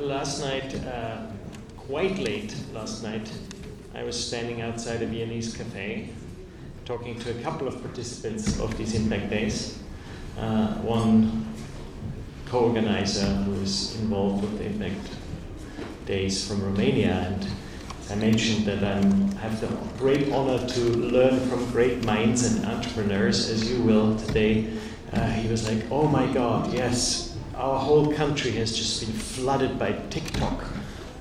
last night, quite late last night, I was standing outside a Viennese cafe talking to a couple of participants of these Impact Days. One co-organizer who is involved with the Impact Days from Romania, and I mentioned that I have the great honor to learn from great minds and entrepreneurs, as you will today. He was like, oh my God, yes, our whole country has just been flooded by TikTok,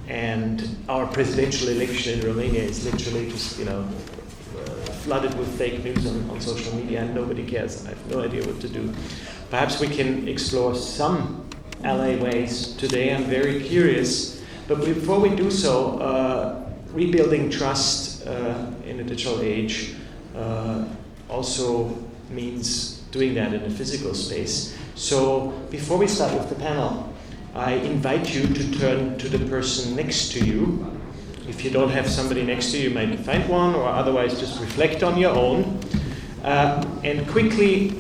and our presidential election in Romania is literally just, flooded with fake news on social media, and nobody cares. I have no idea what to do. Perhaps we can explore some LA ways today. I'm very curious. But before we do so, rebuilding trust in a digital age also means doing that in a physical space. So before we start with the panel, I invite you to turn to the person next to you. If you don't have somebody next to you, you might find one, or otherwise just reflect on your own. And quickly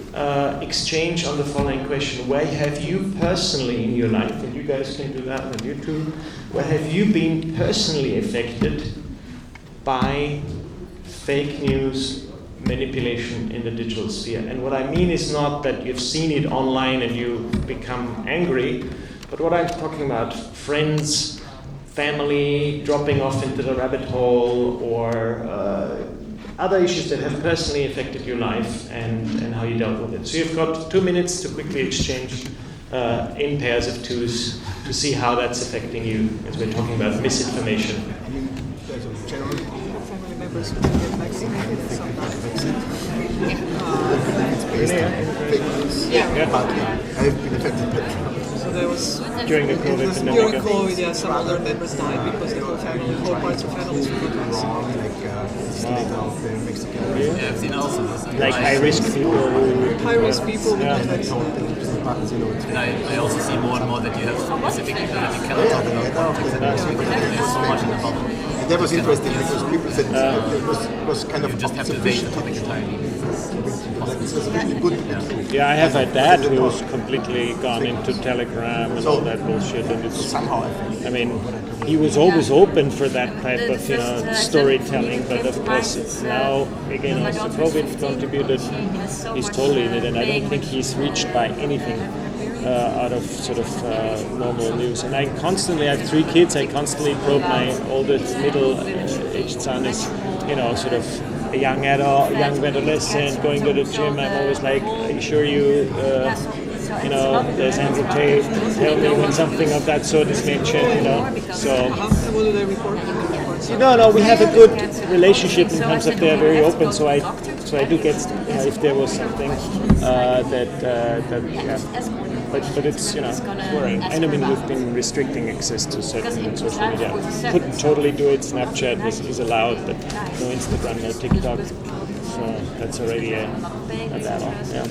exchange on the following question. Where have you personally in your life, and you guys can do that on YouTube, where have you been personally affected by fake news manipulation in the digital sphere? And what I mean is not that you've seen it online and you become angry, but what I'm talking about, friends, family dropping off into the rabbit hole, or other issues that have personally affected your life and how you dealt with it. So you've got 2 minutes to quickly exchange in pairs of twos to see how that's affecting you, as we're talking about misinformation. Generally, family members who get vaccinated and some not vaccinated. I've been affected. So there was during the COVID pandemic. During COVID, yeah, some older members died because the whole family, whole parts of families were not vaccinated. Yeah, I've seen also this. Like high-risk people. High-risk people were not vaccinated. And I also see more and more that you have specific people that you cannot talk about politics anymore because there's so much in the bubble. That was interesting because people said it was kind of you just have to evade the topic entirely. Yeah, I have a dad who's completely gone into Telegram and all that bullshit, and it's somehow. I mean, he was always open for that type of storytelling, but of course it's now again also COVID contributed. He's totally in it, and I don't think he's reached by anything out of sort of normal news. And I have 3 kids. I constantly probe my oldest middle-aged son is, sort of a young adult, young adolescent going to the gym. I'm always like, are you sure there's Andrew Tate, tell me when something of that sort is mentioned, So. What do they report? No, we have a good relationship in terms of they're very open. So I do get if there was something But it's worrying. I mean, we've been restricting access to certain social media. Couldn't totally do it. Snapchat is allowed, but no Instagram, no TikTok. So that's already a battle. Yeah.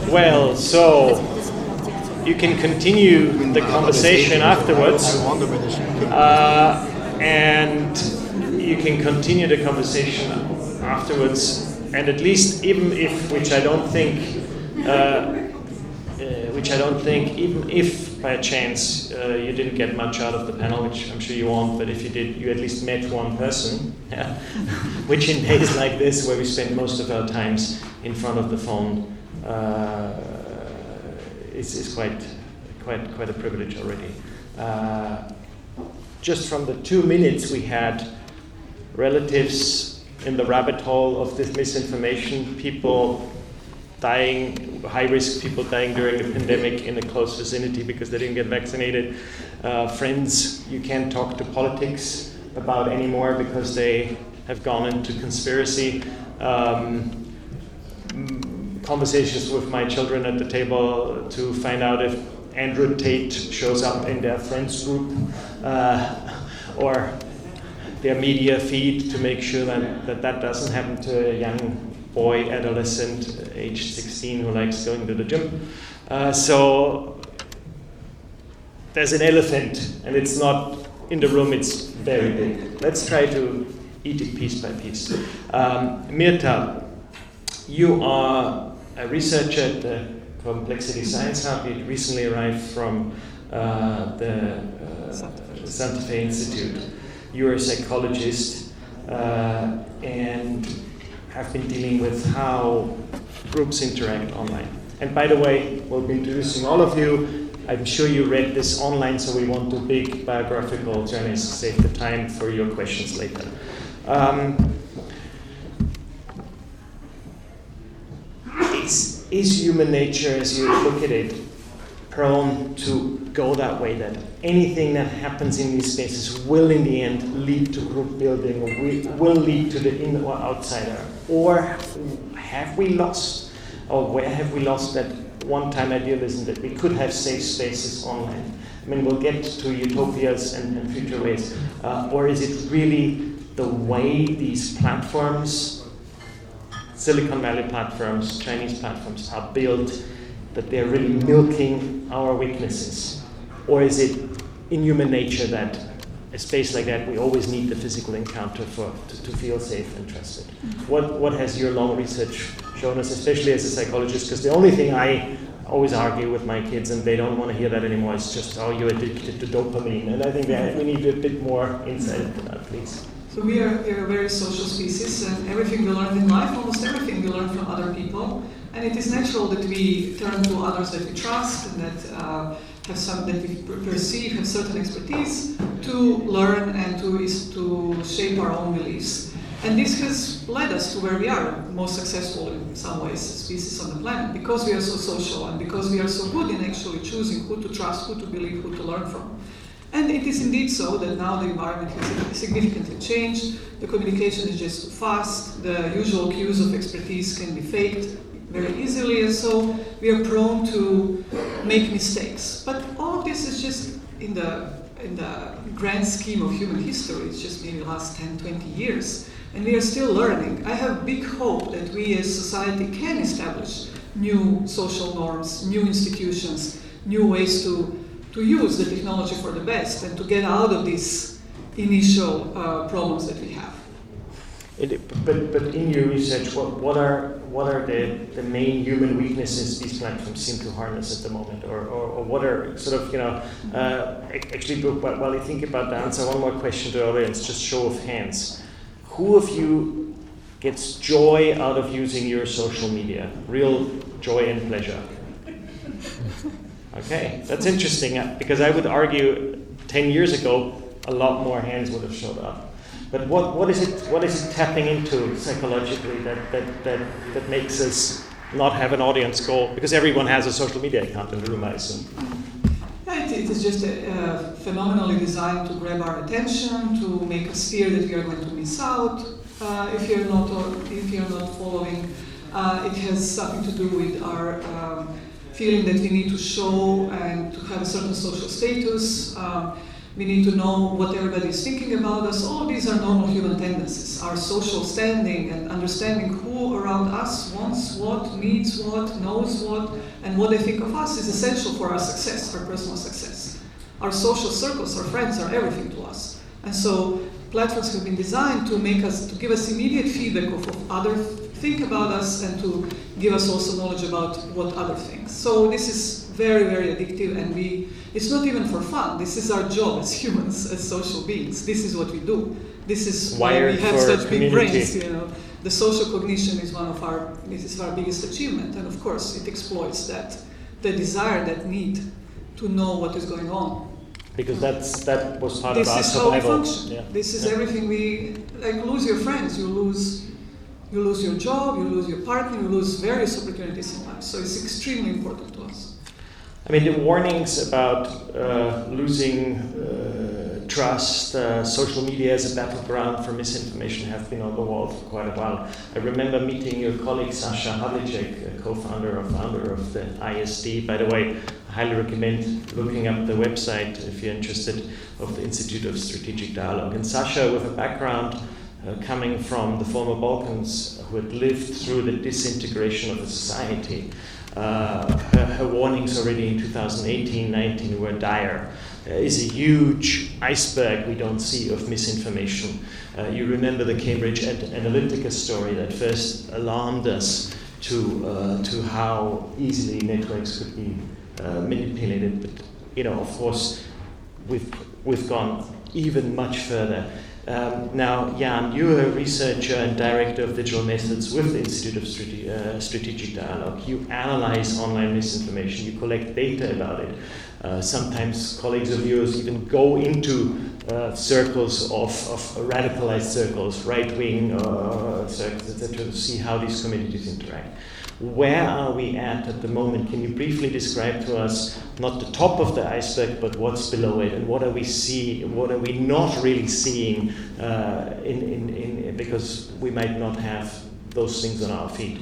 Well, so you can continue the conversation afterwards, and you can continue the conversation afterwards. And at least, even if, which I don't think, even if by chance you didn't get much out of the panel, which I'm sure you won't, but if you did, you at least met one person, which in days like this, where we spend most of our times in front of the phone, is quite a privilege already. Just from the 2 minutes we had, relatives in the rabbit hole of this misinformation, people dying, high-risk people dying during the pandemic in a close vicinity because they didn't get vaccinated. Friends you can't talk to politics about anymore because they have gone into conspiracy. Conversations with my children at the table to find out if Andrew Tate shows up in their friends group or their media feed to make sure that doesn't happen to a young boy, adolescent, age 16, who likes going to the gym. So there's an elephant, and it's not in the room, it's very big. Let's try to eat it piece by piece. Mirta, you are a researcher at the Complexity Science Hub. It recently arrived from the Santa Fe Institute. You're a psychologist and have been dealing with how groups interact online. And by the way, we'll be introducing all of you. I'm sure you read this online, so we won't do big biographical journeys to save the time for your questions later. Is human nature, as you look at it, prone to go that way, that anything that happens in these spaces will in the end lead to group building, or will lead to the inner or outsider? Or have we lost, or where have we lost that one-time idealism that we could have safe spaces online? I mean, we'll get to utopias and future ways. Or is it really the way these platforms, Silicon Valley platforms, Chinese platforms are built, that they're really milking our weaknesses? Or is it in human nature that a space like that, we always need the physical encounter to feel safe and trusted? What has your long research shown us, especially as a psychologist? Because the only thing I always argue with my kids, and they don't want to hear that anymore, is just, oh, you're addicted to dopamine. And I think that we need a bit more insight into that, please. So we are a very social species, and everything we learn in life, almost everything we learn from other people. And it is natural that we turn to others that we trust and that that we perceive have certain expertise to learn and to shape our own beliefs. And this has led us to where we are, most successful in some ways species on the planet, because we are so social and because we are so good in actually choosing who to trust, who to believe, who to learn from. And it is indeed so that now the environment has significantly changed. The communication is just too fast. The usual cues of expertise can be faked very easily, and so we are prone to make mistakes. But all of this is just in the grand scheme of human history. It's just maybe the last 10, 20 years, and we are still learning. I have big hope that we as society can establish new social norms, new institutions, new ways to use the technology for the best and to get out of these initial problems that we have. But in your research, what are the main human weaknesses these platforms seem to harness at the moment, or what are sort of, actually, while you think about the answer, one more question to the audience, just show of hands. Who of you gets joy out of using your social media? Real joy and pleasure? Okay, that's interesting, because I would argue 10 years ago, a lot more hands would have showed up. But what is it tapping into psychologically that makes us not have an audience goal? Because everyone has a social media account in the room, I assume. It is just phenomenally designed to grab our attention, to make us fear that we are going to miss out if you're not following. It has something to do with our feeling that we need to show and to have a certain social status. We need to know what everybody is thinking about us. All of these are normal human tendencies. Our social standing and understanding who around us wants what, needs what, knows what, and what they think of us is essential for our success, our personal success. Our social circles, our friends are everything to us. And so platforms have been designed to give us immediate feedback of what others think about us and to give us also knowledge about what others think. So this is very, very addictive, and it's not even for fun. This is our job as humans, as social beings. This is what we do. This is why we have such big brains. The social cognition is one of our biggest achievement, and of course it exploits the desire, that need to know what is going on. Because that was part of our survival. This is how we function. Yeah. This is everything lose your friends, you lose your job, you lose your partner, you lose various opportunities in life. So it's extremely important to us. I mean, the warnings about losing trust, social media as a battleground for misinformation have been on the wall for quite a while. I remember meeting your colleague Sasha Havlicek, co-founder or founder of the ISD. By the way, I highly recommend looking up the website if you're interested, of the Institute of Strategic Dialogue. And Sasha, with a background coming from the former Balkans, who had lived through the disintegration of the society, her warnings already in 2018-19 were dire. There is a huge iceberg we don't see of misinformation. You remember the Cambridge Analytica story that first alarmed us to how easily networks could be manipulated. But of course, we've gone even much further. Now, Jan, you're a researcher and director of digital methods with the Institute of Strategic Dialogue. You analyze online misinformation, you collect data about it. Sometimes colleagues of yours even go into circles of radicalized circles, right-wing circles, etc., to see how these communities interact. Where are we at the moment? Can you briefly describe to us not the top of the iceberg, but what's below it, and what are we not really seeing because we might not have those things on our feet?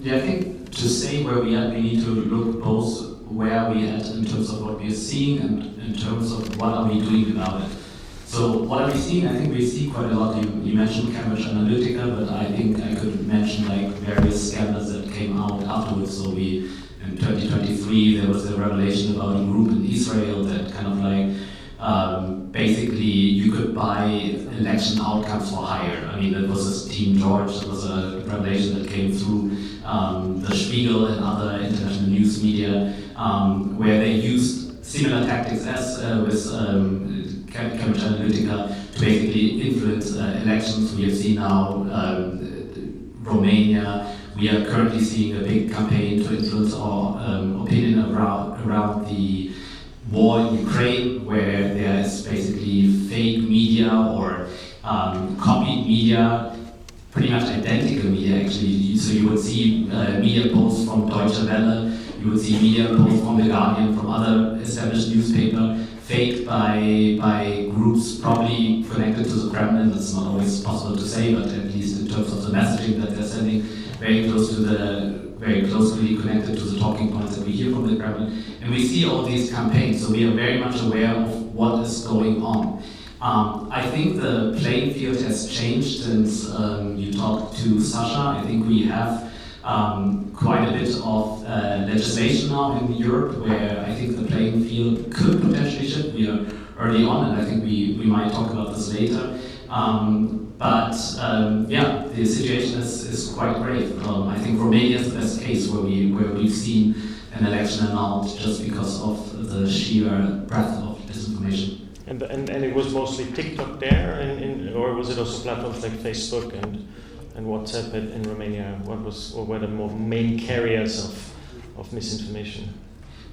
Yeah, I think to say where we are, we need to look both where we are at in terms of what we are seeing and in terms of what are we doing about it. So what are we seeing? I think we see quite a lot. You mentioned Cambridge Analytica, but I think I could mention like various scandals that came out afterwards. So in 2023 there was a revelation about a group in Israel that kind of like basically you could buy election outcomes for hire. I mean, that was this Team George. That was a revelation that came through the Spiegel and other international news media, where they used similar tactics as with Cambridge Analytica to basically influence elections. We have seen now Romania. We are currently seeing a big campaign to influence our opinion around the war in Ukraine, where there is basically fake media or copied media, pretty much identical media actually. So you would see media posts from Deutsche Welle, you would see media posts from The Guardian, from other established newspaper, faked by groups probably connected to the Kremlin. That's not always possible to say, but at least in terms of the messaging that they're sending, very closely connected to the talking points that we hear from the Kremlin. And we see all these campaigns, so we are very much aware of what is going on. I think the playing field has changed since you talked to Sasha. I think we have quite a bit of legislation now in Europe where I think the playing field could potentially shift. We are early on, and I think we might talk about this later. But the situation is quite grave. I think Romania is the best case where we've seen an election annulled just because of the sheer breadth of disinformation. And it was mostly TikTok there, or was it also platforms like Facebook and WhatsApp in Romania? What were the main carriers of misinformation?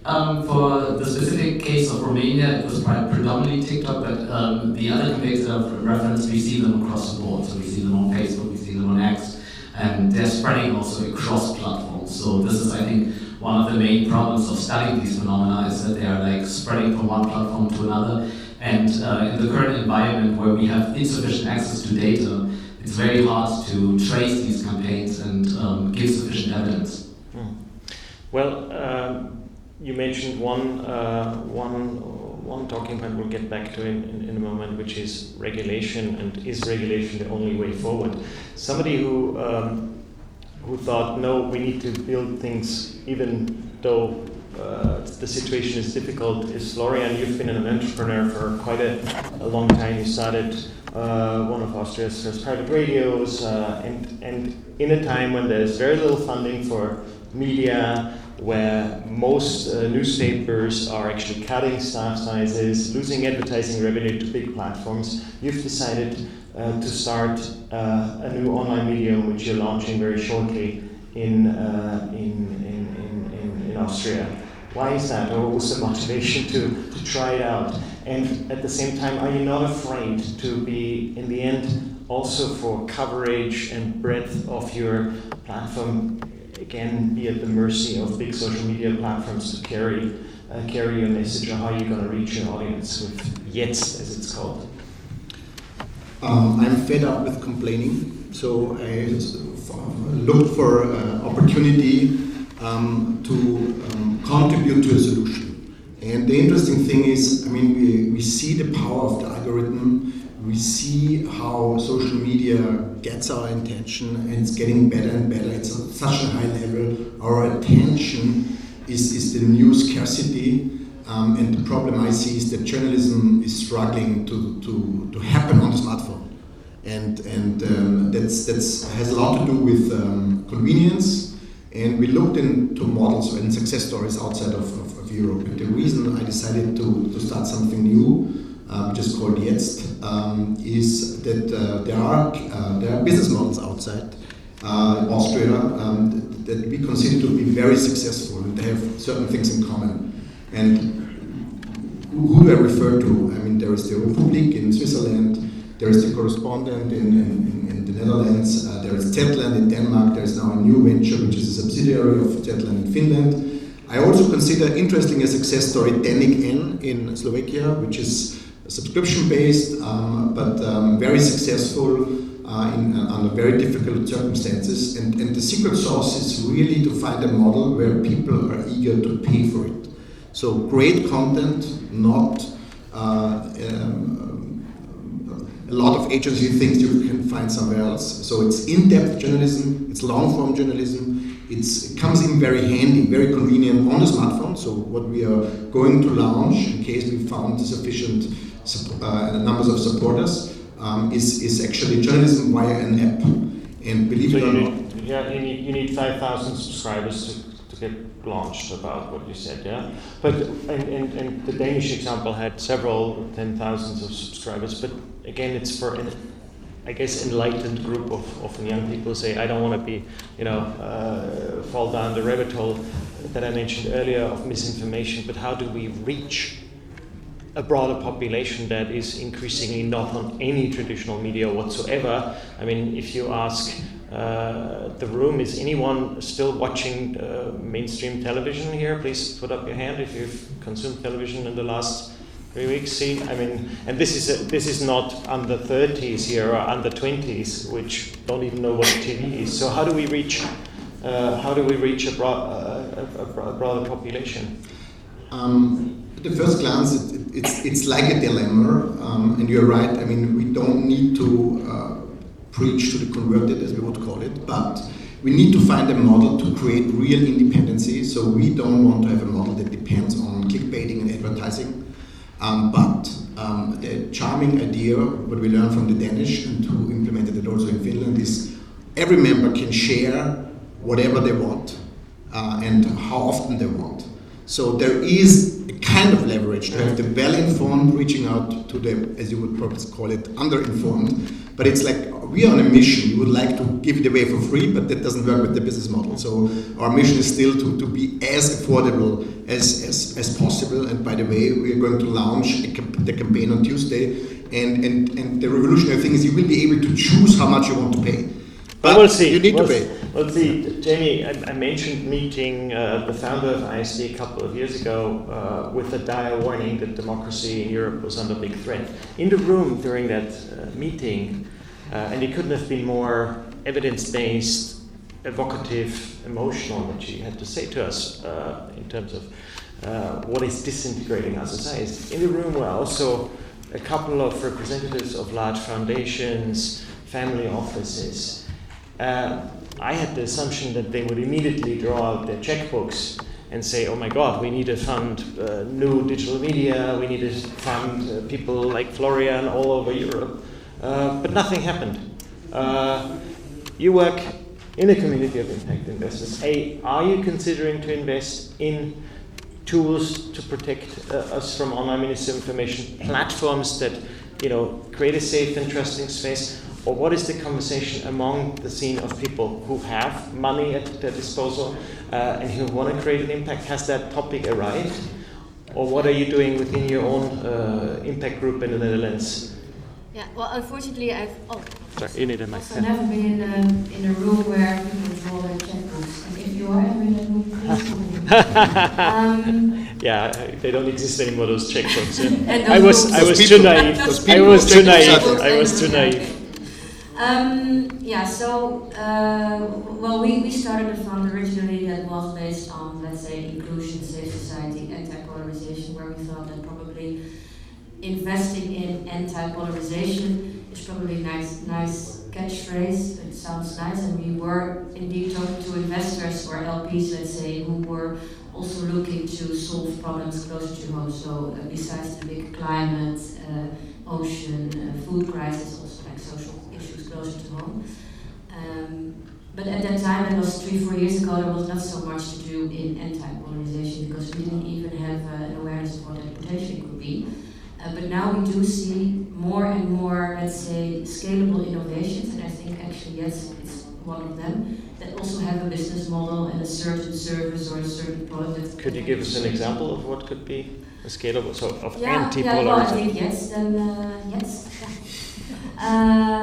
For the specific case of Romania, it was predominantly TikTok, but the other campaigns that I've referenced, we see them across the board. So we see them on Facebook, we see them on X, and they're spreading also across platforms. So this is, I think, one of the main problems of studying these phenomena is that they are like spreading from one platform to another. And in the current environment where we have insufficient access to data, it's very hard to trace these campaigns and give sufficient evidence. Well, you mentioned one talking point we'll get back to in a moment, which is regulation, and is regulation the only way forward? Somebody who thought, no, we need to build things even though the situation is difficult, is Florian. You've been an entrepreneur for quite a long time. You started one of Austria's first private radios, and in a time when there's very little funding for media, where most newspapers are actually cutting staff sizes, losing advertising revenue to big platforms, you've decided to start a new online medium, which you're launching very shortly in Austria. Why is that? Or what was the motivation to try it out? And at the same time, are you not afraid to be, in the end, also for coverage and breadth of your platform, again, be at the mercy of big social media platforms to carry your message, or how you're going to reach your audience with JETZT, as it's called? I'm fed up with complaining, so I looked for opportunity to contribute to a solution. And the interesting thing is, I mean, we see the power of the algorithm. We see how social media gets our attention, and it's getting better and better. It's at such a high level. Our attention is the new scarcity, and the problem I see is that journalism is struggling to happen on the smartphone. and that's has a lot to do with convenience. And we looked into models and success stories outside of Europe. And the reason I decided to start something new, which is called JETZT, is that there are business models outside Austria that we consider to be very successful, and they have certain things in common. And who do I refer to? I mean, there is the Republic in Switzerland, there is the Correspondent in the Netherlands, there is Zetland in Denmark, there is now a new venture which is a subsidiary of Zetland in Finland. I also consider interesting a success story Denik N in Slovakia, which is subscription-based, but very successful under very difficult circumstances. And the secret sauce is really to find a model where people are eager to pay for it. So great content, not a lot of agency things you can find somewhere else. So it's in-depth journalism, it's long-form journalism, it comes in very handy, very convenient on the smartphone. So what we are going to launch, in case we found sufficient numbers of supporters, is actually journalism via an app. And believe it or not, you need 5,000 subscribers to get launched, about what you said, yeah. But and the Danish example had several 10,000s of subscribers. But again, it's for an, I guess, enlightened group of young people who say, I don't want to be, fall down the rabbit hole that I mentioned earlier of misinformation. But how do we reach a broader population that is increasingly not on any traditional media whatsoever? I mean, if you ask the room, is anyone still watching mainstream television here? Please put up your hand if you've consumed television in the last 3 weeks. See, I mean, and this is not under 30s here or under 20s, which don't even know what TV is. So how do we reach a broader population? At the first glance, it's like a dilemma, and you're right. I mean, we don't need to preach to the converted, as we would call it, but we need to find a model to create real independency. So we don't want to have a model that depends on clickbaiting and advertising. But the charming idea, what we learned from the Danish and to implemented it also in Finland, is every member can share whatever they want and how often they want. So there is a kind of leverage to have the well-informed reaching out to the, as you would probably call it, under-informed. But it's like, we are on a mission. We would like to give it away for free, but that doesn't work with the business model. So our mission is still to be as affordable as possible. And by the way, we are going to launch the campaign on Tuesday. And the revolutionary thing is you will be able to choose how much you want to pay. But we'll see. You need to pay. We'll see. Jamy, I mentioned meeting the founder of ISD a couple of years ago with a dire warning that democracy in Europe was under big threat. In the room during that meeting, and it couldn't have been more evidence-based, evocative, emotional, what she had to say to us in terms of what is disintegrating our society. In the room were also a couple of representatives of large foundations, family offices. I had the assumption that they would immediately draw out their checkbooks and say, oh my God, we need to fund new digital media, we need to fund people like Florian all over Europe. But nothing happened. You work in a community of impact investors. Are you considering to invest in tools to protect us from online misinformation, platforms that create a safe and trusting space? Or what is the conversation among the scene of people who have money at their disposal and who want to create an impact? Has that topic arrived? Or what are you doing within your own impact group in the Netherlands? Yeah, well, unfortunately, I've you need a mic. also never been in a room where people draw their checkbooks. And if you are ever in a room, please come in. Yeah, they don't exist anymore, those checkbooks. And I was too naive. I was too naive. We started a fund originally that was based on, let's say, inclusion, safe society, anti-polarization, where we thought that probably investing in anti-polarization is probably a nice catchphrase. It sounds nice, and we were indeed talking to investors or LPs, let's say, who were also looking to solve problems closer to home. So besides the big climate, ocean, food crisis, also like social closer to home. But at that time, it was 3-4 years ago, there was not so much to do in anti-polarization because we didn't even have an awareness of what that potentially could be. But now we do see more and more, let's say, scalable innovations, and I think actually yes, it's one of them, that also have a business model and a certain service or a certain product. Could you give us an example of what could be a scalable, so of anti-polarization? Yeah, well, I think yes, then yes.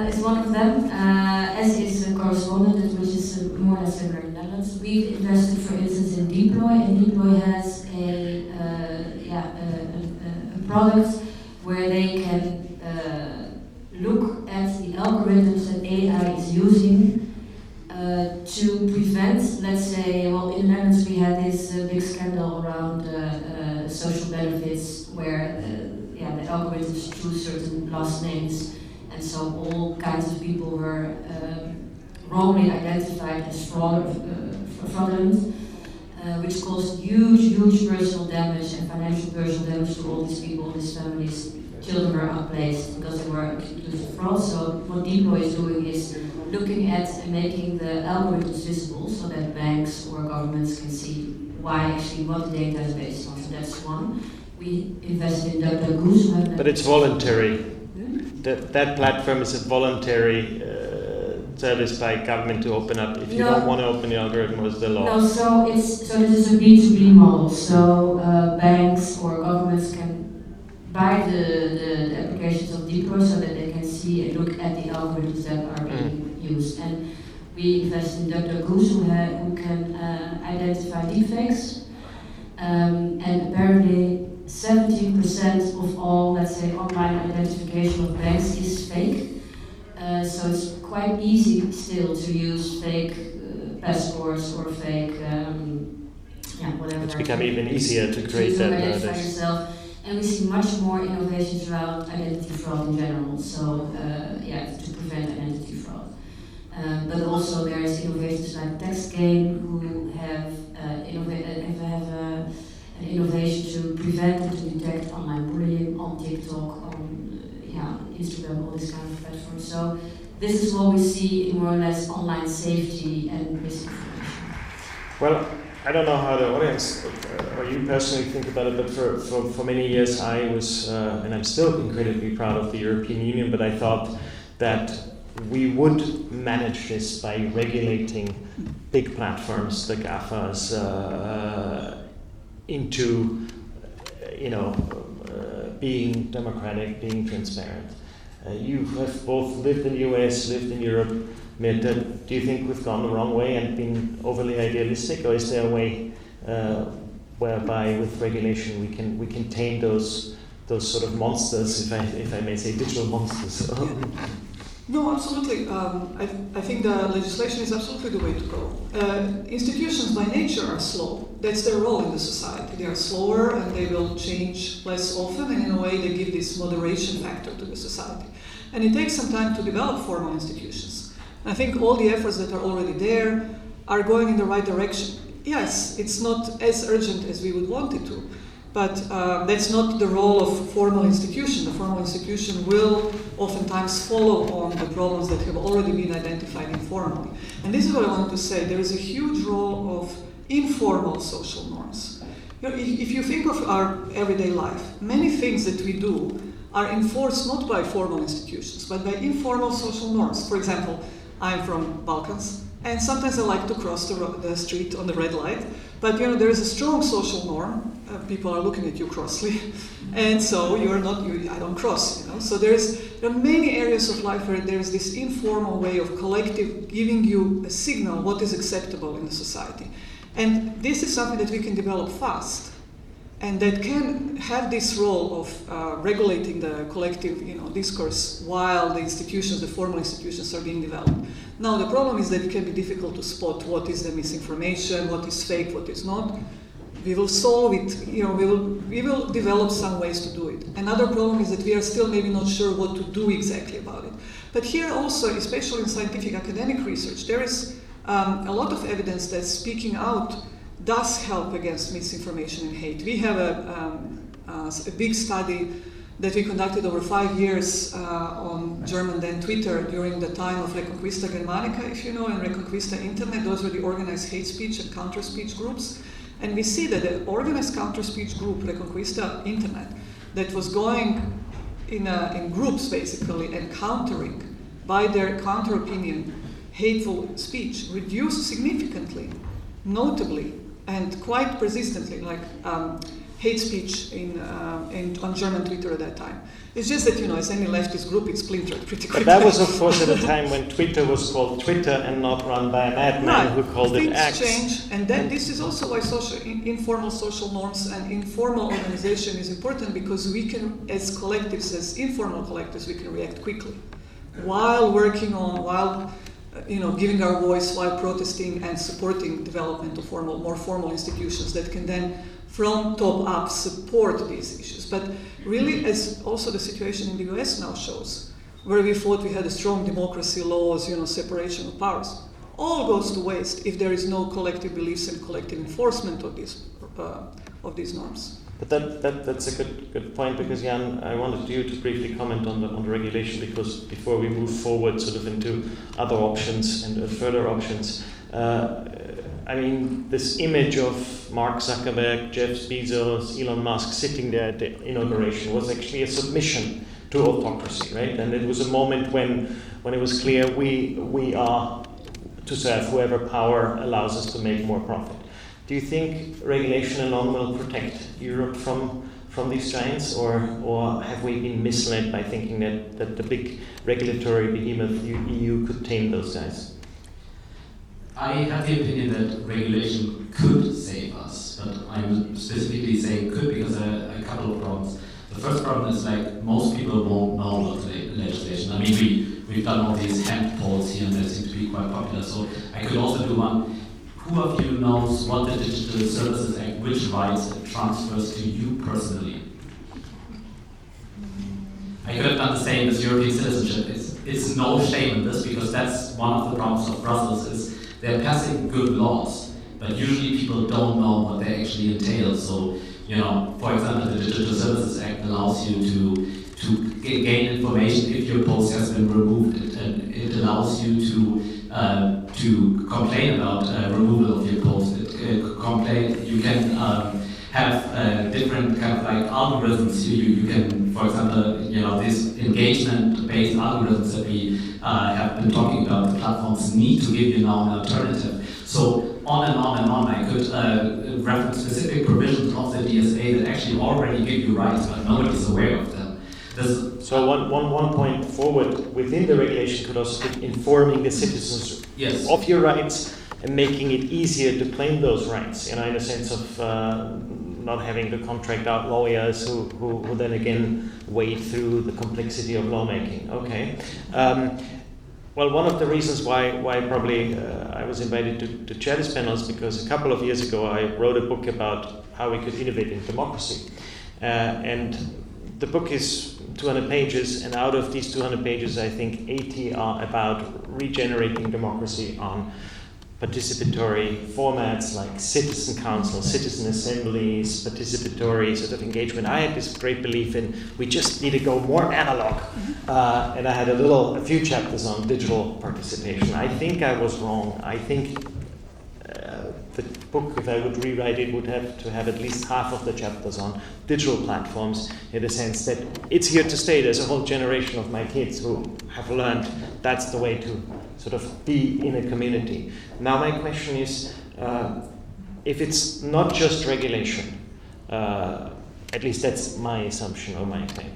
Is one of them, as is correspondent, which is more or less similar in the Netherlands. We've invested, for instance, in Deploy, and Deploy has a product where they can look at the algorithms that AI is using to prevent, let's say, well, in the Netherlands we had this big scandal around social benefits where the algorithms choose certain last names. And so all kinds of people were wrongly identified as fraudulent, which caused huge personal damage and financial personal damage to all these people, these families. Children were outplaced because they were accused of fraud. So what Deploy is doing is looking at and making the algorithms visible so that banks or governments can see why actually what the data is based on. So that's one. We invested in DuckDuckGo. But it's voluntary. That platform is a voluntary service by government to open up. If you don't want to open the algorithm, what's the law? No, so this is a B2B model. So banks or governments can buy the applications of Deploy so that they can see and look at the algorithms that are being used. And we invest in DuckDuckGo who can identify deepfakes. And apparently 17% of all, let's say, online identification of banks is fake. So it's quite easy still to use fake passports or fake, whatever. It's become even easier to create that nowadays. Yourself. And we see much more innovations around identity fraud in general. So, to prevent identity fraud. But also there is innovations like TextGain who have an innovation to prevent and to detect online bullying on TikTok, on Instagram, all these kind of platforms. So this is what we see in more or less online safety and misinformation. Well, I don't know how the audience or you personally think about it, but for many years I was, and I'm still incredibly proud of the European Union, but I thought that we would manage this by regulating big platforms, the GAFAs, into being democratic, being transparent. You have both lived in the US, lived in Europe. Mirta, do you think we've gone the wrong way and been overly idealistic, or is there a way whereby with regulation we can tame those sort of monsters, if I may say, digital monsters? No, absolutely. I think the legislation is absolutely the way to go. Institutions by nature are slow. That's their role in the society. They are slower and they will change less often, and in a way they give this moderation factor to the society. And it takes some time to develop formal institutions. And I think all the efforts that are already there are going in the right direction. Yes, it's not as urgent as we would want it to, but that's not the role of formal institution. The formal institution will oftentimes follow on the problems that have already been identified informally. And this is what I wanted to say. There is a huge role of informal social norms. If you think of our everyday life, many things that we do are enforced not by formal institutions, but by informal social norms. For example, I'm from Balkans, and sometimes I like to cross the street on the red light, but there is a strong social norm. People are looking at you crossly, and so I don't cross. So there are many areas of life where there is this informal way of collective giving you a signal what is acceptable in the society, and this is something that we can develop fast, and that can have this role of regulating the collective discourse while the formal institutions are being developed. Now the problem is that it can be difficult to spot what is the misinformation, what is fake, what is not. We will solve it, we will develop some ways to do it. Another problem is that we are still maybe not sure what to do exactly about it. But here also, especially in scientific academic research, there is a lot of evidence that speaking out does help against misinformation and hate. We have a big study that we conducted over 5 years on German then Twitter during the time of Reconquista Germanica, if you know, and Reconquista Internet. Those were the organized hate speech and counter speech groups. And we see that the organized counter speech group, Reconquista Internet, that was going in groups basically and countering by their counter opinion hateful speech, reduced significantly, notably, and quite persistently, like hate speech on German Twitter at that time. It's just that, as any leftist group, it splintered pretty quickly. But that was, of course, at a time when Twitter was called Twitter and not run by a madman who called it X. Things change, and then this is also why informal social norms and informal organization is important, because we can, as collectives, as informal collectives, we can react quickly while working on, giving our voice, while protesting and supporting development of more formal institutions that can then, from top up, support these issues. But really, as also the situation in the US now shows, where we thought we had a strong democracy, laws, separation of powers, all goes to waste if there is no collective beliefs and collective enforcement of these norms. But that's a good point, because Jan, I wanted you to briefly comment on the regulation, because before we move forward sort of into other options and further options, this image of Mark Zuckerberg, Jeff Bezos, Elon Musk sitting there at the inauguration was actually a submission to autocracy, right? And it was a moment when it was clear we are to serve whoever power allows us to make more profit. Do you think regulation alone will protect Europe from these giants, or have we been misled by thinking that the big regulatory behemoth EU could tame those guys? I have the opinion that regulation could save us, but I'm specifically saying could because there are a couple of problems. The first problem is most people won't know about legislation. I mean, we've done all these hemp polls here and they seem to be quite popular, so I could also do one. Who of you knows what the Digital Services Act, which rights it transfers to you personally? I could have done the same as European citizenship. It's no shame in this, because that's one of the problems of Brussels is they're passing good laws, but usually people don't know what they actually entail. So, for example, the Digital Services Act allows you to gain information if your post has been removed, and it allows you to complain about removal of your post. You can have different kind of algorithms. You can, for example, these engagement-based algorithms that we have been talking about, the platforms need to give you now an alternative. So on and on and on, I could reference specific provisions of the DSA that actually already give you rights, but nobody's aware of them. So one point forward within the regulation could also be informing the citizens of your rights and making it easier to claim those rights, in a sense of not having to contract out lawyers who then again wade through the complexity of lawmaking. Okay. Well, one of the reasons why probably I was invited to chair this panel is because a couple of years ago I wrote a book about how we could innovate in democracy. And the book is 200 pages, and out of these 200 pages, I think 80 are about regenerating democracy on participatory formats like citizen council, citizen assemblies, participatory sort of engagement. I had this great belief in we just need to go more analog, and I had a few chapters on digital participation. I think I was wrong. I think the book, if I would rewrite it, would have to have at least half of the chapters on digital platforms, in the sense that it's here to stay. There's a whole generation of my kids who have learned that's the way to sort of be in a community. Now my question is, if it's not just regulation, at least that's my assumption or my claim,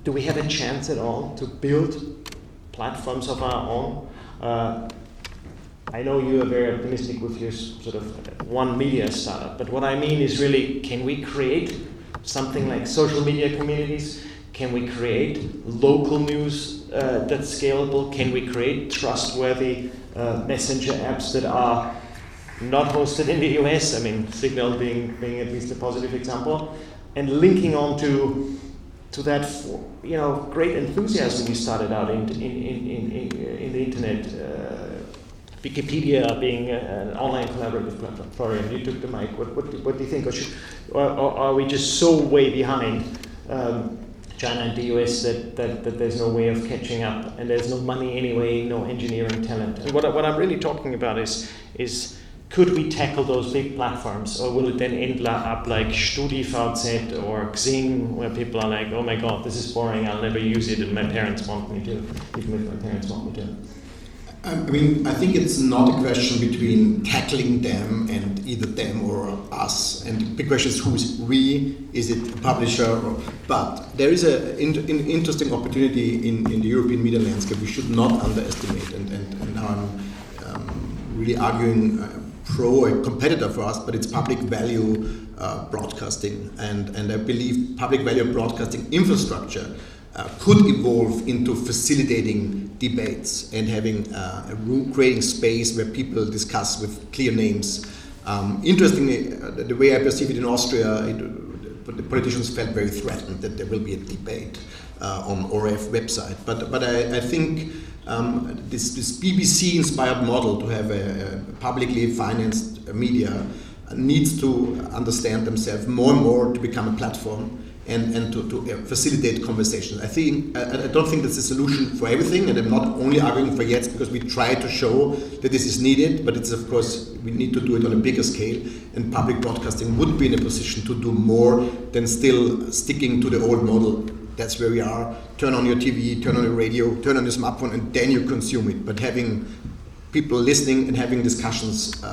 do we have a chance at all to build platforms of our own? I know you are very optimistic with your sort of one media startup, but what I mean is really, can we create something like social media communities? Can we create local news that's scalable? Can we create trustworthy messenger apps that are not hosted in the US? I mean, Signal being at least a positive example, and linking on to that great enthusiasm you started out in the internet. Wikipedia being an online collaborative platform. Florian, you took the mic. What do you think? Or are we just so way behind China and the US that there's no way of catching up, and there's no money anyway, no engineering talent. And what I'm really talking about is could we tackle those big platforms, or will it then end up like StudiVZ or Xing, where people are like, oh my god, this is boring, I'll never use it, and my parents want me to, even if my parents want me to. I mean, I think it's not a question between tackling them and either them or us. And the big question is who's we? Is it a publisher? But there is an interesting opportunity in the European media landscape we should not underestimate. And now I'm really arguing pro a competitor for us, but it's public value broadcasting. And I believe public value broadcasting infrastructure could evolve into facilitating debates and having a room, creating space where people discuss with clear names. Interestingly, the way I perceive it in Austria, the politicians felt very threatened that there will be a debate on ORF website. But I think this BBC-inspired model to have a publicly financed media needs to understand themselves more and more to become a platform and to facilitate conversations. I don't think that's a solution for everything, and I'm not only arguing for JETZT because we try to show that this is needed, but it's of course, we need to do it on a bigger scale, and public broadcasting would be in a position to do more than still sticking to the old model. That's where we are. Turn on your TV, turn on your radio, turn on your smartphone, and then you consume it. But having people listening and having discussions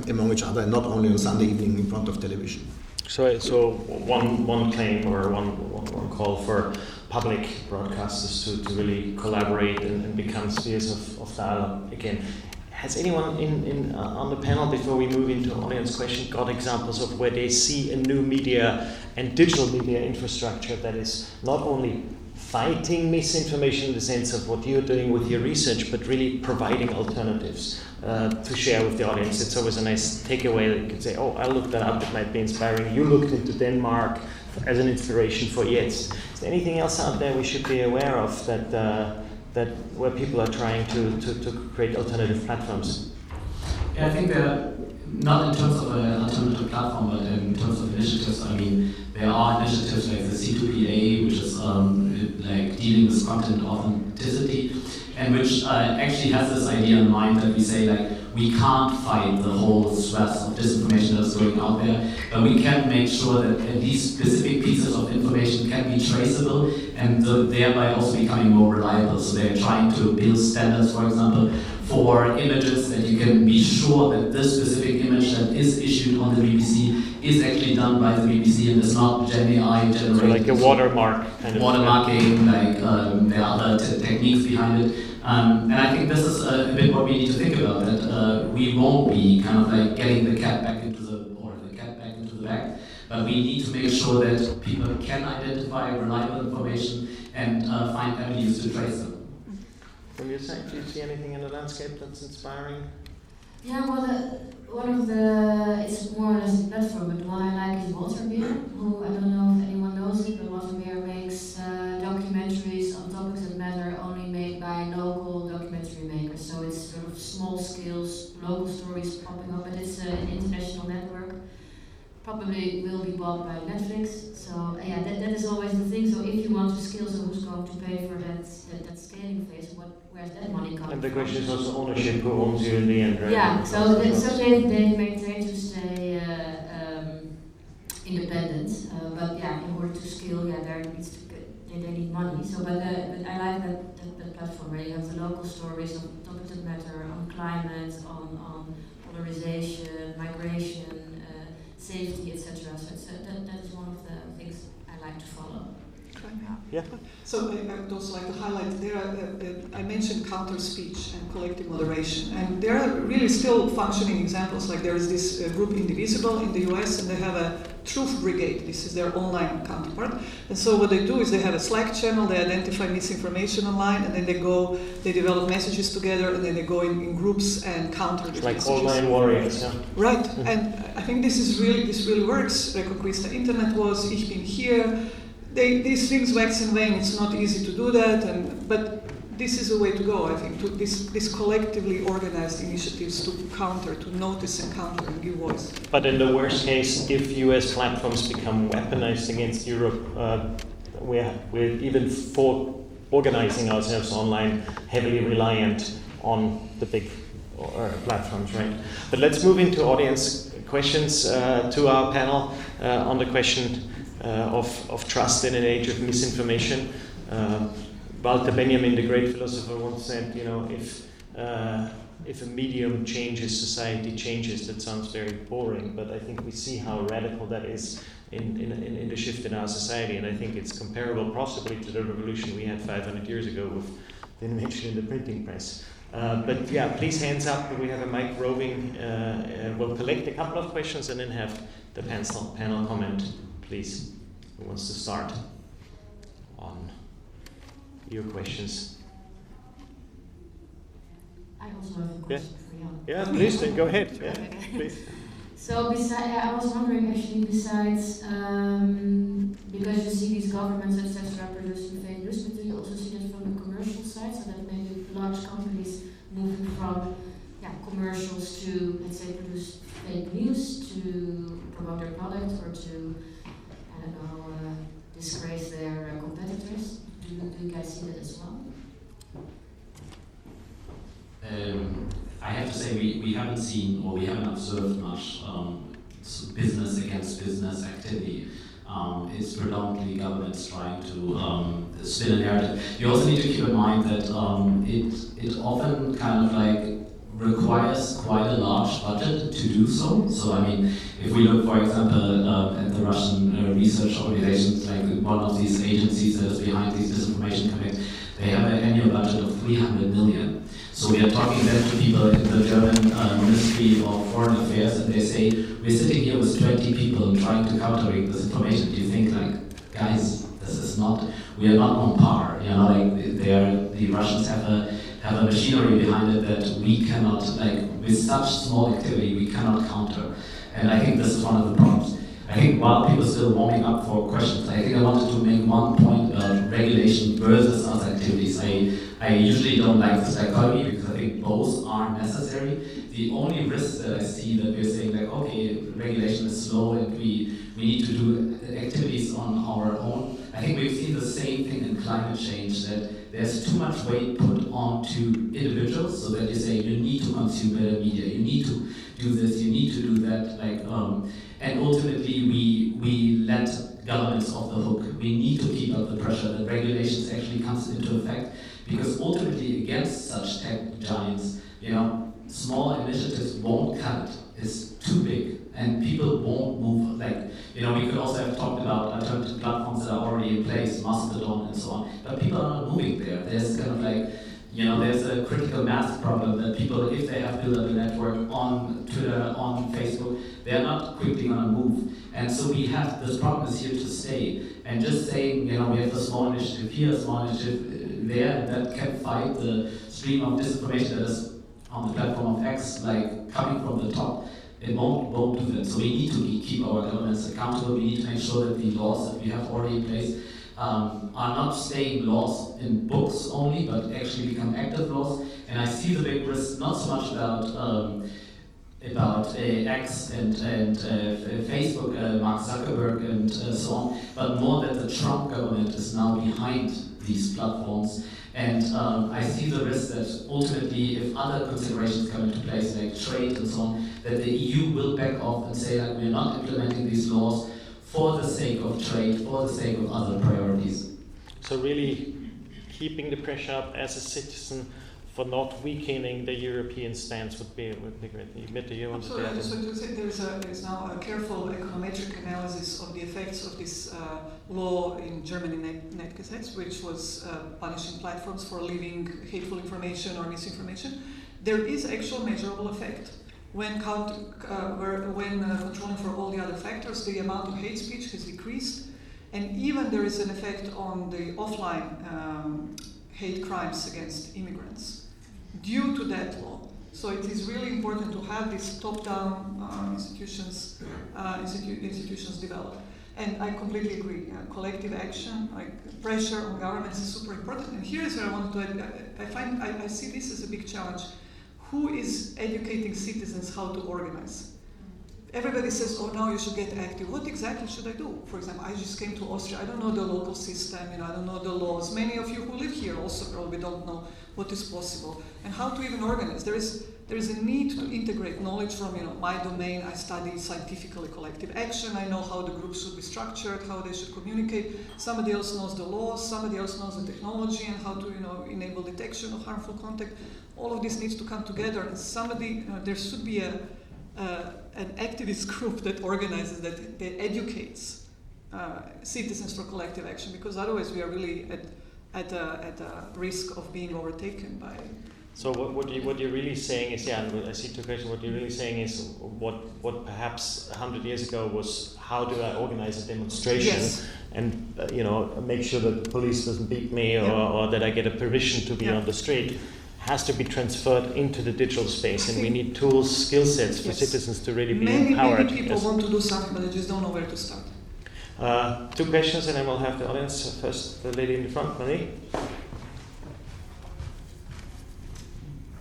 among each other, and not only on Sunday evening in front of television. So one claim or one call for public broadcasters to really collaborate and become spheres of dialogue again. Has anyone in on the panel, before we move into audience question, got examples of where they see a new media and digital media infrastructure that is not only fighting misinformation in the sense of what you're doing with your research, but really providing alternatives to share with the audience? It's always a nice takeaway that you can say, oh, I looked that up, it might be inspiring. You looked into Denmark as an inspiration for JETZT. Is there anything else out there we should be aware of that where people are trying to create alternative platforms? Yeah, I think that not in terms of an alternative platform, but in terms of initiatives. I mean, there are initiatives like the C2PA, which is like dealing with content authenticity, and which actually has this idea in mind that we say like we can't fight the whole swath of disinformation that's going out there, but we can make sure that at least specific pieces of information can be traceable and thereby also becoming more reliable. So they're trying to build standards, for example, for images that you can be sure that this specific image that is issued on the BBC is actually done by the BBC and is not GenAI generated. So like a watermark kind of. Watermarking, like there are other techniques behind it. And I think this is a bit what we need to think about, that we won't be kind of like getting the cat back into the bag, but we need to make sure that people can identify reliable information and find avenues to trace them. From your side, do you see anything in the landscape that's inspiring? Yeah, well, one of the, it's more or less a platform, but the one I like is Waterbeer, who I don't know if anyone knows it, but Waterbeer makes documentaries on topics that matter only made by local documentary makers. So it's sort of small scales, local stories popping up, but it's an international network. Probably will be bought by Netflix. So yeah, that is always the thing. So if you want to scale, so who's going to pay for that scaling phase? Where's that money coming from? And the question is also ownership, who owns you in the end, right? Yeah, so they maintain to stay independent, but yeah, in order to scale, yeah, there needs to they need money. So, but I like that platform where you have the local stories on topics that matter, on climate, on polarization, migration, safety, etc. So that is one of the things I like to follow. Yeah. So I would also like to highlight there. I mentioned counter speech and collective moderation, and there are really still functioning examples. Like there is this group Indivisible in the US, and they have a Truth Brigade. This is their online counterpart. And so what they do is they have a Slack channel. They identify misinformation online, and then they develop messages together, and then they go in groups and counter these like messages. online warriors, yeah. Right. And I think this really works. Reconquista Internet was Ich bin hier. These things wax and wane. It's not easy to do that, but this is a way to go, I think, to this collectively organized initiatives to counter, to notice and counter and give voice. But in the worst case, if US platforms become weaponized against Europe, we're even for organizing ourselves online heavily reliant on the big platforms, right? But let's move into audience questions to our panel on the question of trust in an age of misinformation. Walter Benjamin, the great philosopher, once said, if a medium changes, society changes. That sounds very boring, but I think we see how radical that is in the shift in our society, and I think it's comparable possibly to the revolution we had 500 years ago with the invention of the printing press. But yeah, please hands up. We have a mic roving. We'll collect a couple of questions and then have the panel comment, please. Who wants to start on your questions? I also have a question for you. Yeah, please, then go ahead. Yeah, please. So I was wondering actually, besides, because you see these governments, etc., producing fake news, but do you also see that from the commercial side, so that maybe large companies moving from commercials to, let's say, produce fake news to promote their product or to, I don't know, disgrace their competitors? Do you guys see that as well? I have to say we haven't seen or we haven't observed much business against business activity. It's predominantly governments trying to spin a narrative. You also need to keep in mind that it often kind of like requires quite a large budget to do so. So I mean, if we look, for example, at the Russian research organizations, like one of these agencies that is behind these disinformation campaigns, they have an annual budget of 300 million. So we are talking then to people in the German Ministry of Foreign Affairs, and they say, we're sitting here with 20 people trying to counteract this information. Do you think, like, guys, this is not, we are not on par, the Russians have a machinery behind it that we cannot, like, with such small activity, we cannot counter. And I think this is one of the problems. I think while people are still warming up for questions, I think I wanted to make one point about regulation versus other activities. I usually don't like this dichotomy because I think both are necessary. The only risk that I see that we're saying like, okay, regulation is slow and we need to do activities on our own. I think we've seen the same thing in climate change, that there's too much weight put onto individuals, so that you say you need to consume better media, you need to do this, you need to do that, and ultimately we let governments off the hook. We need to keep up the pressure that regulations actually comes into effect, because ultimately against such tech giants, small initiatives won't cut it. It's too big, and people won't move. We could also have talked about alternative platforms that are already in place, Mastodon and so on, but people are not moving there. There's kind of there's a critical mass problem that people, if they have built up a network on Twitter, on Facebook, they're not quickly going to move. And so we have, this problem is here to stay. And just saying, we have a small initiative here, a small initiative there, that can fight the stream of disinformation that is on the platform of X, coming from the top. It won't do that. So we need to keep our governments accountable. We need to make sure that the laws that we have already in place are not staying laws in books only, but actually become active laws. And I see the big risk not so much about X and Facebook, Mark Zuckerberg and so on, but more that the Trump government is now behind these platforms. And I see the risk that ultimately, if other considerations come into place, like trade and so on, that the EU will back off and say that we're not implementing these laws for the sake of trade, for the sake of other priorities. So really keeping the pressure up as a citizen for not weakening the European stance would be great. Mirta, you want to say that? There's now a careful econometric analysis of the effects of this law in Germany, Netgesetz, which was punishing platforms for leaving hateful information or misinformation. There is actual measurable effect. When controlling for all the other factors, the amount of hate speech has decreased, and even there is an effect on the offline hate crimes against immigrants due to that law. So it is really important to have these top-down institutions develop. And I completely agree. Collective action, pressure on governments, is super important. And here is where I want to add. I see this as a big challenge. Who is educating citizens how to organize? everybody says, oh no, you should get active. What exactly should I do? For example, I just came to Austria. I don't know the local system, I don't know the laws. Many of you who live here also probably don't know what is possible and how to even organize. There is a need to integrate knowledge from my domain. I study scientifically collective action. I know how the groups should be structured, how they should communicate. Somebody else knows the laws. Somebody else knows the technology and how to enable detection of harmful contact. All of this needs to come together. And there should be an activist group that organizes, that educates citizens for collective action, because otherwise we are really at a risk of being overtaken by. So what you're really saying is, and I see two questions. What you're really saying is what perhaps 100 years ago was, how do I organize a demonstration, yes, and make sure that the police doesn't beat me, or that I get a permission to be on the street, has to be transferred into the digital space, and we need tools, skill sets for citizens to really be empowered. Many people want to do something, but they just don't know where to start. Two questions, and then we'll have the audience. First, the lady in the front, Marie.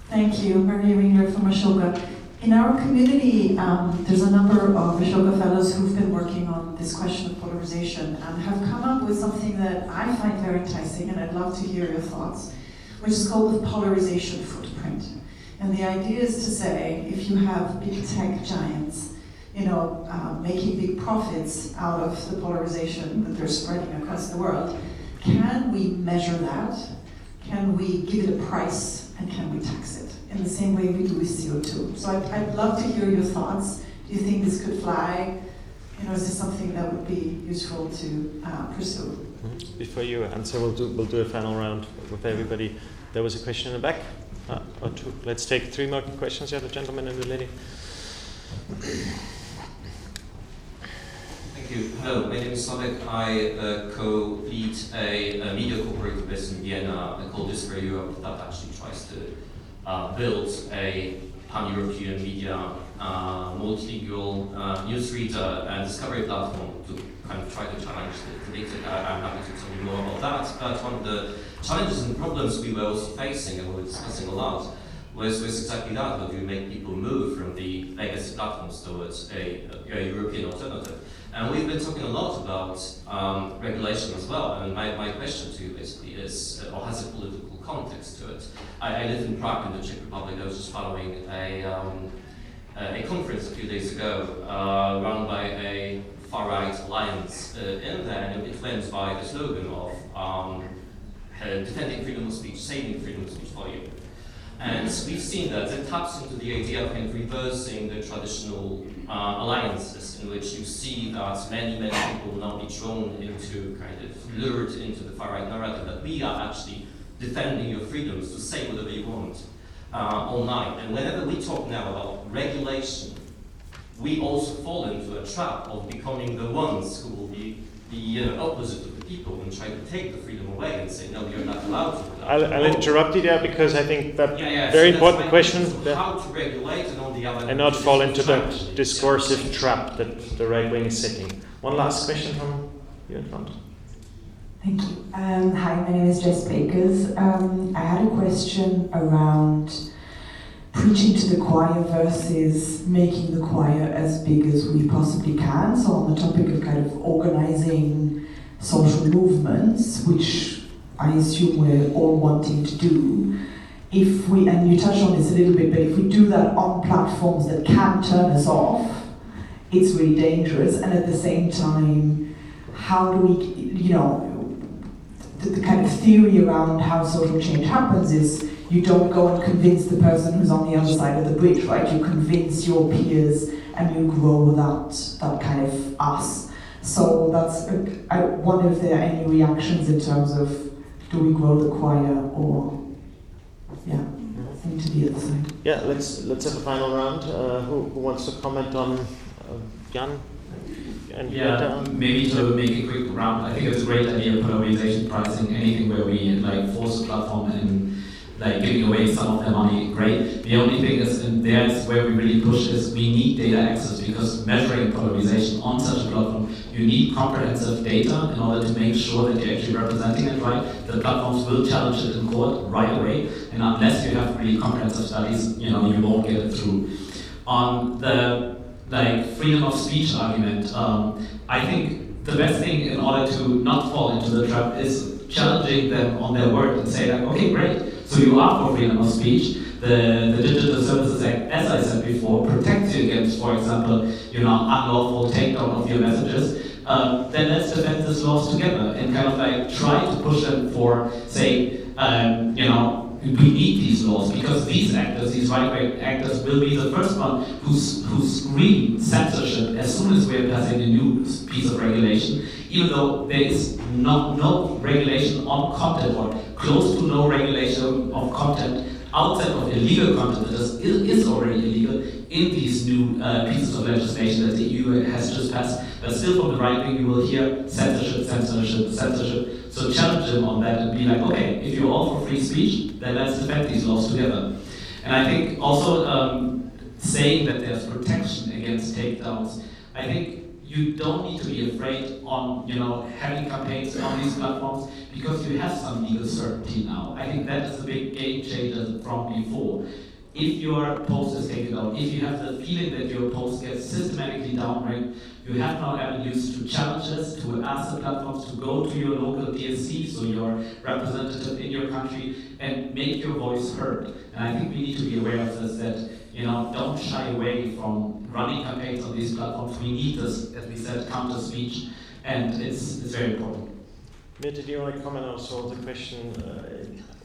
Thank you, Marie Ringler from Ashoka. In our community, there's a number of Ashoka fellows who've been working on this question of polarization and have come up with something that I find very enticing, and I'd love to hear your thoughts, which is called the polarization footprint. And the idea is to say, if you have big tech giants, making big profits out of the polarization that they're spreading across the world, can we measure that? Can we give it a price? And can we tax it in the same way we do with CO2? So I'd love to hear your thoughts. Do you think this could fly? Is this something that would be useful to pursue? Before you answer, we'll do a final round with everybody. There was a question in the back, or two. Let's take 3 more questions. The gentleman and the lady. Thank you. Hello, my name is Novak. I co-lead a media corporation based in Vienna called Discover Europe that actually tries to build a pan-European media, multilingual newsreader and discovery platform to kind of try to challenge the dictator. I'm happy to tell you more about that. But one of the challenges and problems we were also facing, and we were discussing a lot, was exactly that. How do you make people move from the legacy platforms towards a European alternative? And we've been talking a lot about regulation as well. And my question to you basically is, or has a political context to it. I live in Prague in the Czech Republic. I was just following a conference a few days ago run by a far-right alliance in there, and it went by the slogan of defending freedom of speech, saving freedom of speech for you. And we've seen that it taps into the idea of kind of reversing the traditional alliances, in which you see that many people will now be drawn into, kind of lured into the far-right narrative that we are actually defending your freedoms to say whatever you want online. And whenever we talk now about regulation, we also fall into a trap of becoming the ones who will be the opposite of the people and try to take the freedom away and say, no, you're not allowed to do that. I'll interrupt you there, because I think that very important question. How to regulate, and on the other hand, and not fall into that discursive trap that the right wing is setting. One last question from you in front. Thank you. Hi, my name is Jess Bakers. I had a question around preaching to the choir versus making the choir as big as we possibly can. So on the topic of kind of organizing social movements, which I assume we're all wanting to do, if we, and you touched on this a little bit, but if we do that on platforms that can turn us off, it's really dangerous. And at the same time, how do we, the kind of theory around how social change happens is you don't go and convince the person who's on the other side of the bridge, right? You convince your peers and you grow that kind of us. So that's, I wonder if there are any reactions in terms of, do we grow the choir or, into the other side? Yeah, let's have a final round. Who wants to comment on Jan? And maybe to make a quick round, I think it's a great idea, polarization pricing, anything where we force a platform and giving away some of their money, great. The only thing is, and there's where we really push, is we need data access, because measuring polarization on such a platform, you need comprehensive data in order to make sure that you're actually representing it right. The platforms will challenge it in court right away, and unless you have really comprehensive studies, you won't get it through. On the like freedom of speech argument, I think the best thing in order to not fall into the trap is challenging them on their word and say like, okay, great, so you are for freedom of speech. The Digital Services Act, as I said before, protects you against, for example, unlawful takedown of your messages. Then let's defend these laws together and kind of like try to push them for, say, we need these laws because these actors, these right-wing actors, will be the first one who scream censorship as soon as we are passing a new piece of regulation, even though there is no regulation on content or close to no regulation of content outside of illegal content that is already illegal in these new pieces of legislation that the EU has just passed. But still from the right wing you will hear censorship, censorship, censorship. So challenge them on that and be like, okay, if you're all for free speech, then let's defend these laws together. And I think also saying that there's protection against takedowns, I think you don't need to be afraid on having campaigns on these platforms because you have some legal certainty now. I think that is a big game changer from before. If your post is taken down, if you have the feeling that your post gets systematically downranked, you have now avenues to challenge this, to ask the platforms to go to your local DSC, so your representative in your country, and make your voice heard. And I think we need to be aware of this, that don't shy away from running campaigns on these platforms. We need this, as we said, counter speech, and it's very important. Mirta, do you want to comment also on the question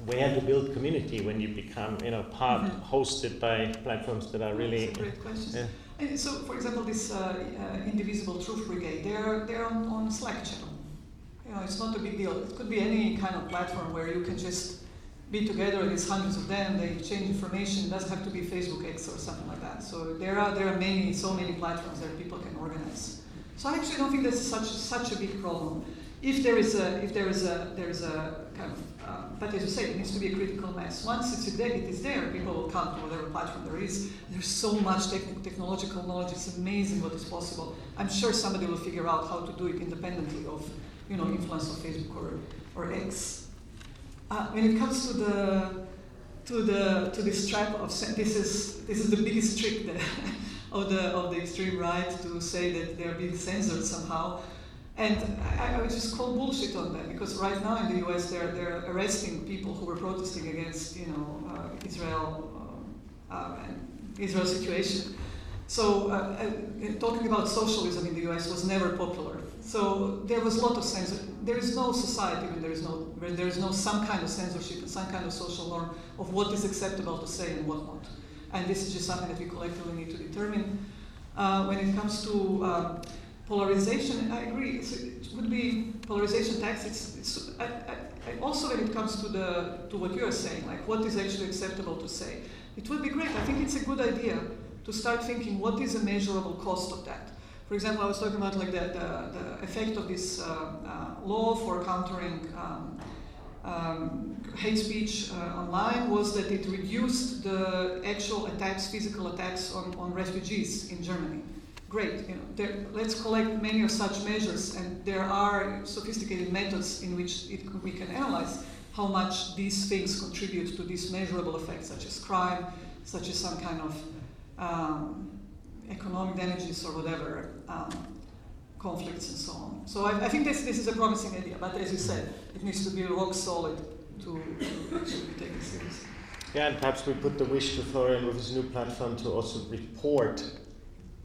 where to build community when you become hosted by platforms that are really... That's a great question. Yeah. And so, for example, this Indivisible Truth Brigade, they're on Slack channel. It's not a big deal. It could be any kind of platform where you can just be together. There's hundreds of them. They exchange information. It doesn't have to be Facebook X or something like that. So there are so many platforms that people can organize. So I actually don't think that's such a big problem. If there is a kind of, but as you say, it needs to be a critical mass. Once it is there, people will come to whatever platform there is. There's so much technological knowledge. It's amazing what is possible. I'm sure somebody will figure out how to do it independently of, influence of Facebook or X. When it comes to this trap of this is the biggest trick of the extreme right, to say that they're being censored somehow. And I would just call bullshit on that, because right now in the US they're arresting people who were protesting against Israel situation. So talking about socialism in the US was never popular. So there was a lot of censorship. There is no society when there is no some kind of censorship and some kind of social norm of what is acceptable to say and what not. And this is just something that we collectively need to determine. When it comes to polarization, I agree. It would be polarization tax. Also, when it comes to what you are saying, like what is actually acceptable to say, it would be great. I think it's a good idea to start thinking what is a measurable cost of that. For example, I was talking about like the effect of this law for countering hate speech online was that it reduced the actual attacks, physical attacks on refugees in Germany. Great, let's collect many of such measures, and there are sophisticated methods in which we can analyze how much these things contribute to these measurable effects, such as crime, such as some kind of economic damages or whatever, conflicts and so on. So I think this is a promising idea, but as you said, it needs to be rock solid to actually take it seriously. Yeah, and perhaps we put the wish to Florian with his new platform to also report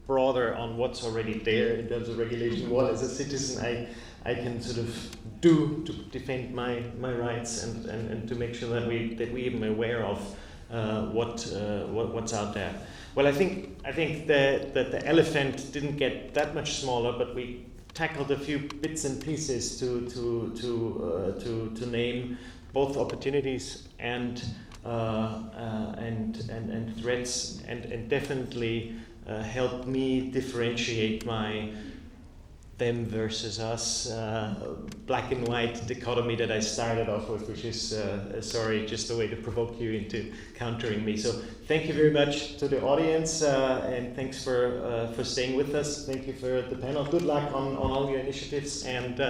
broader on what's already there in terms of regulation. What as a citizen I can sort of do to defend my rights and to make sure that we even aware of what's out there. Well, I think that the elephant didn't get that much smaller, but we tackled a few bits and pieces to name both opportunities and threats, and definitely help me differentiate my them versus us black and white dichotomy that I started off with, which is just a way to provoke you into countering me. So thank you very much to the audience, and thanks for staying with us. Thank you for the panel. Good luck on all your initiatives, and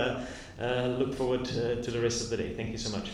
look forward to the rest of the day. Thank you so much.